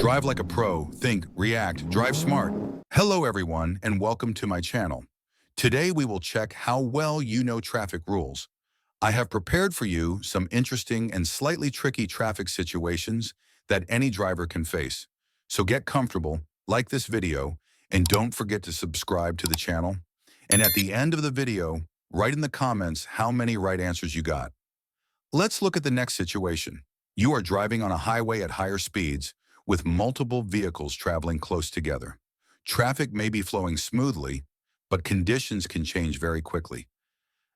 Drive like a pro, think, react, drive smart. Hello everyone and welcome to my channel. Today we will check how well you know traffic rules. I have prepared for you some interesting and slightly tricky traffic situations that any driver can face. So get comfortable, like this video, and don't forget to subscribe to the channel. And at the end of the video, write in the comments how many right answers you got. Let's look at the next situation. You are driving on a highway at higher speeds with multiple vehicles traveling close together. Traffic may be flowing smoothly, but conditions can change very quickly.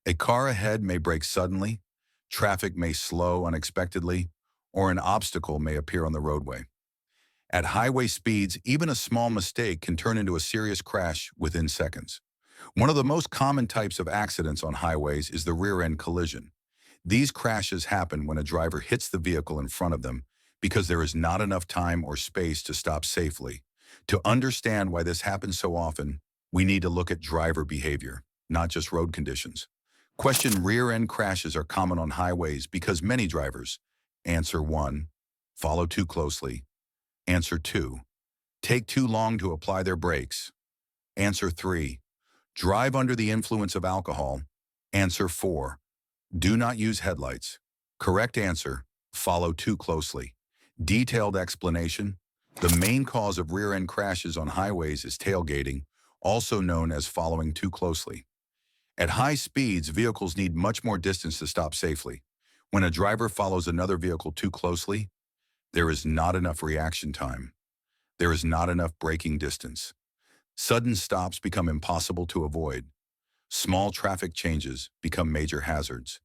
A car ahead may brake suddenly, traffic may slow unexpectedly, or an obstacle may appear on the roadway. At highway speeds, even a small mistake can turn into a serious crash within seconds. One of the most common types of accidents on highways is the rear-end collision. These crashes happen when a driver hits the vehicle in front of them because there is not enough time or space to stop safely. To understand why this happens so often, we need to look at driver behavior, not just road conditions. Question: rear-end crashes are common on highways because many drivers. Answer 1. Follow too closely. Answer 2. Take too long to apply their brakes. Answer 3. Drive under the influence of alcohol. Answer 4. Do not use headlights. Correct answer: follow too closely. Detailed explanation: the main cause of rear-end crashes on highways is tailgating, also known as following too closely. At high speeds, vehicles need much more distance to stop safely. When a driver follows another vehicle too closely, there is not enough reaction time. There is not enough braking distance. Sudden stops become impossible to avoid. Small traffic changes become major hazards.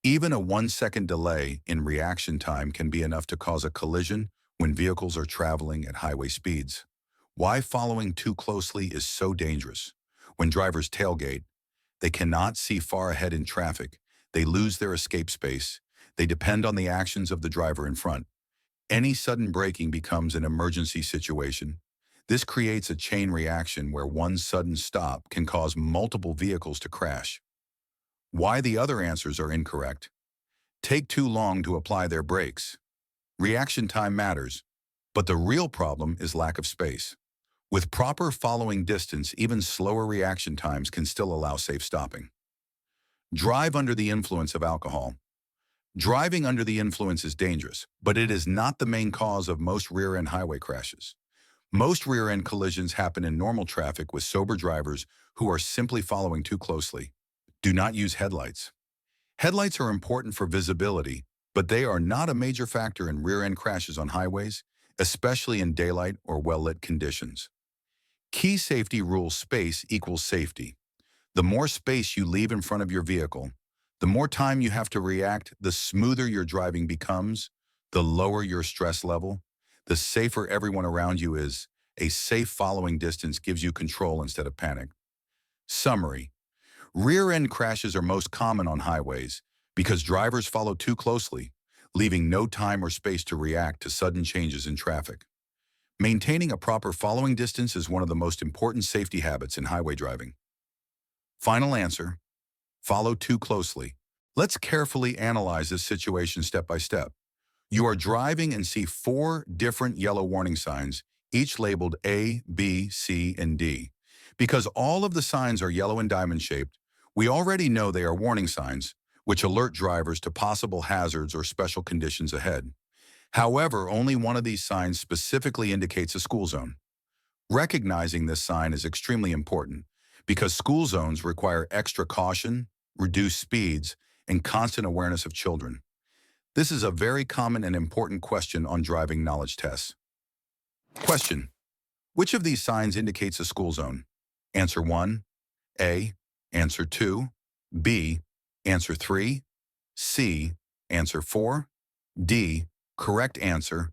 Even a 1-second delay in reaction time can be enough to cause a collision when vehicles are traveling at highway speeds. Why following too closely is so dangerous? When drivers tailgate, they cannot see far ahead in traffic. They lose their escape space. They depend on the actions of the driver in front. Any sudden braking becomes an emergency situation. This creates a chain reaction where one sudden stop can cause multiple vehicles to crash. Why the other answers are incorrect: take too long to apply their brakes. Reaction time matters, but the real problem is lack of space. With proper following distance, even slower reaction times can still allow safe stopping. Drive under the influence of alcohol. Driving under the influence is dangerous, but it is not the main cause of most rear-end highway crashes. Most rear-end collisions happen in normal traffic with sober drivers who are simply following too closely. Do not use headlights. Headlights are important for visibility, but they are not a major factor in rear-end crashes on highways, especially in daylight or well-lit conditions. Key safety rule: space equals safety. The more space you leave in front of your vehicle, the more time you have to react, the smoother your driving becomes, the lower your stress level, the safer everyone around you is. A safe following distance gives you control instead of panic. Summary: rear-end crashes are most common on highways because drivers follow too closely, leaving no time or space to react to sudden changes in traffic. Maintaining a proper following distance is one of the most important safety habits in highway driving. Final answer: follow too closely. Let's carefully analyze this situation step by step. You are driving and see 4 different yellow warning signs, each labeled A, B, C, and D. Because all of the signs are yellow and diamond-shaped, we already know they are warning signs, which alert drivers to possible hazards or special conditions ahead. However, only one of these signs specifically indicates a school zone. Recognizing this sign is extremely important because school zones require extra caution, reduced speeds, and constant awareness of children. This is a very common and important question on driving knowledge tests. Question: which of these signs indicates a school zone? Answer 1, A. Answer 2, B. Answer 3, C. Answer 4, D. Correct answer: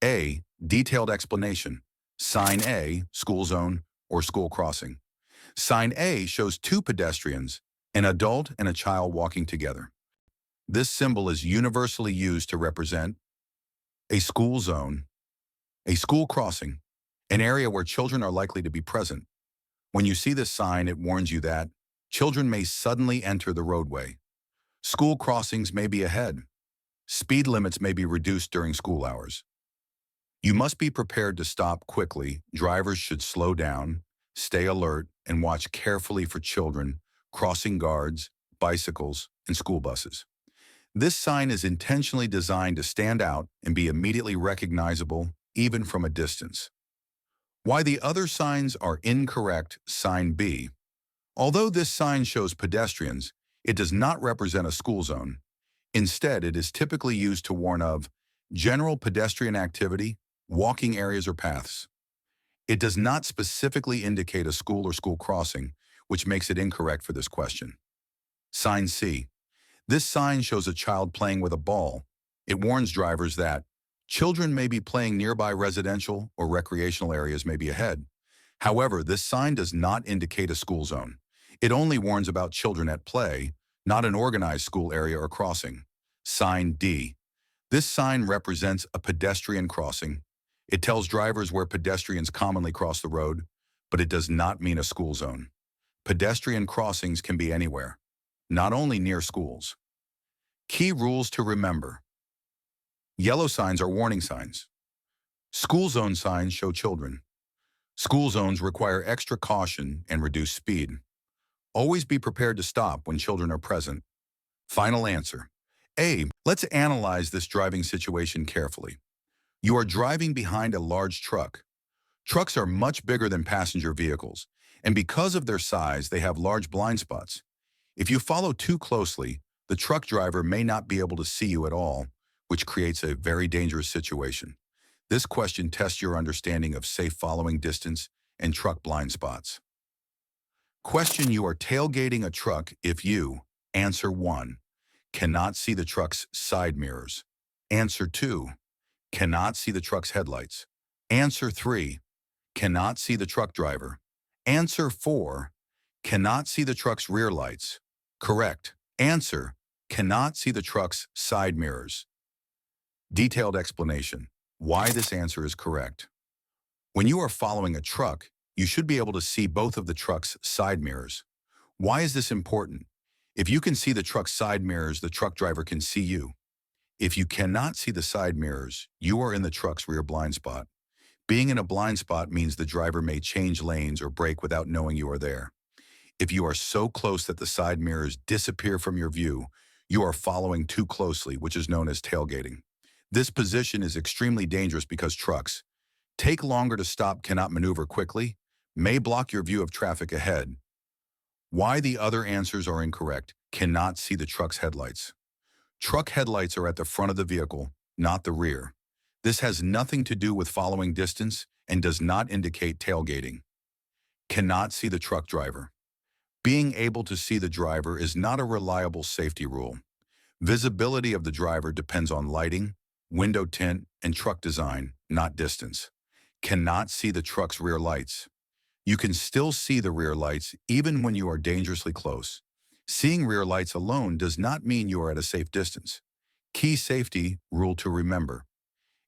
A. Detailed explanation. Sign A, school zone or school crossing. Sign A shows 2 pedestrians, an adult and a child walking together. This symbol is universally used to represent a school zone, a school crossing, an area where children are likely to be present. When you see this sign, it warns you that children may suddenly enter the roadway. School crossings may be ahead. Speed limits may be reduced during school hours. You must be prepared to stop quickly. Drivers should slow down, stay alert, and watch carefully for children, crossing guards, bicycles, and school buses. This sign is intentionally designed to stand out and be immediately recognizable, even from a distance. Why the other signs are incorrect. Sign B. Although this sign shows pedestrians, it does not represent a school zone. Instead, it is typically used to warn of general pedestrian activity, walking areas or paths. It does not specifically indicate a school or school crossing, which makes it incorrect for this question. Sign C. This sign shows a child playing with a ball. It warns drivers that children may be playing nearby residential or recreational areas may be ahead. However, this sign does not indicate a school zone. It only warns about children at play, not an organized school area or crossing. Sign D. This sign represents a pedestrian crossing. It tells drivers where pedestrians commonly cross the road, but it does not mean a school zone. Pedestrian crossings can be anywhere, not only near schools. Key rules to remember. Yellow signs are warning signs. School zone signs show children. School zones require extra caution and reduce speed. Always be prepared to stop when children are present. Final answer. A. Let's analyze this driving situation carefully. You are driving behind a large truck. Trucks are much bigger than passenger vehicles, and because of their size, they have large blind spots. If you follow too closely, the truck driver may not be able to see you at all, which creates a very dangerous situation. This question tests your understanding of safe following distance and truck blind spots. Question: you are tailgating a truck if you, answer 1, cannot see the truck's side mirrors. Answer 2, cannot see the truck's headlights. Answer 3, cannot see the truck driver. Answer 4, cannot see the truck's rear lights. Correct. Answer: cannot see the truck's side mirrors. Detailed explanation. Why this answer is correct. When you are following a truck, you should be able to see both of the truck's side mirrors. Why is this important? If you can see the truck's side mirrors, the truck driver can see you. If you cannot see the side mirrors, you are in the truck's rear blind spot. Being in a blind spot means the driver may change lanes or brake without knowing you are there. If you are so close that the side mirrors disappear from your view, you are following too closely, which is known as tailgating. This position is extremely dangerous because trucks take longer to stop, cannot maneuver quickly, may block your view of traffic ahead. Why the other answers are incorrect. Cannot see the truck's headlights. Truck headlights are at the front of the vehicle, not the rear. This has nothing to do with following distance and does not indicate tailgating. Cannot see the truck driver. Being able to see the driver is not a reliable safety rule. Visibility of the driver depends on lighting, window tint, and truck design, not distance. Cannot see the truck's rear lights. You can still see the rear lights even when you are dangerously close. Seeing rear lights alone does not mean you are at a safe distance. Key safety rule to remember.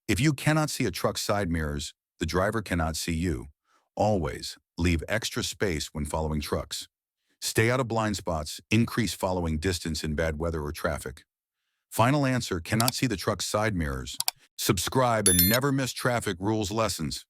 If you cannot see a truck's side mirrors, the driver cannot see you. Always leave extra space when following trucks. Stay out of blind spots, increase following distance in bad weather or traffic. Final answer: cannot see the truck's side mirrors. Subscribe and never miss traffic rules lessons.